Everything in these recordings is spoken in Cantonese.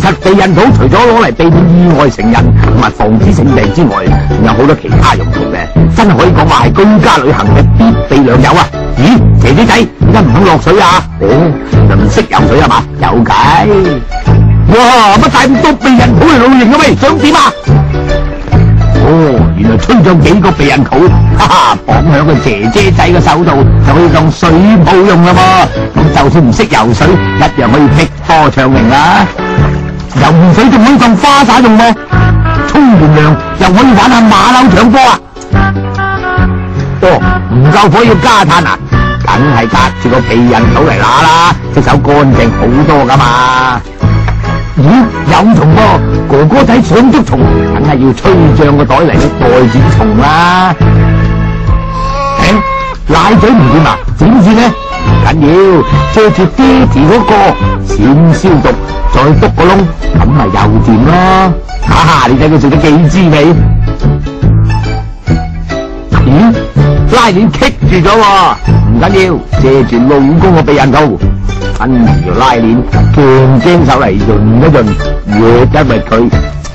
其實避孕套除咗攞嚟避免意外成人同埋防止性病之外，仲有好多其他用途嘅，真係可以講話係居家旅行嘅必備良友啊！咦，姐姐仔，點解唔肯落水啊？哦，就唔識游水係嘛？有計！哇，乜帶咁多避孕套嚟露營嘅喂？想點啊？哦，原來吹咗幾個避孕套，哈哈，綁喺個姐姐仔嘅手度，就可以當水泡用啦噃。咁就算唔識游水，一樣可以碧波暢泳啦。游完水仲可以當花灑用喎，沖完涼又可以玩下馬騮搶波啊！哦，唔夠火要加炭啊，梗係隔住個避孕套嚟拿啦，隻手乾淨好多噶嘛。咦，有蟲噃，哥哥仔想捉蟲，梗係要吹脹個袋嚟袋住蟲啦。奶嘴唔掂啊？點算呢？唔緊要，遮住爹哋嗰個，先消毒，再篤個窿，咁咪又掂咯。哈哈，你睇佢做得幾滋味？咦，拉鏈棘住咗喎，唔緊要，借住老公個避孕套，跟住條拉鏈，鏡鏡手嚟潤一潤，越一搣佢，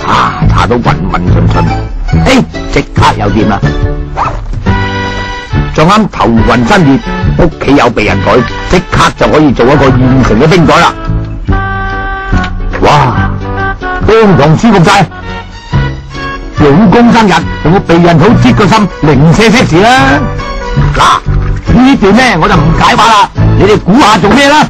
搽到勻勻順順，即刻有掂啦！撞啱頭暈身熱，屋企有避孕袋，即刻就可以做一個現成嘅冰袋啦！哇，當堂舒服晒！老公生日用個避孕套擠個心，零舍 sexy 啦！嗱，呢段呢我就唔解話啦，你哋估下做咩啦？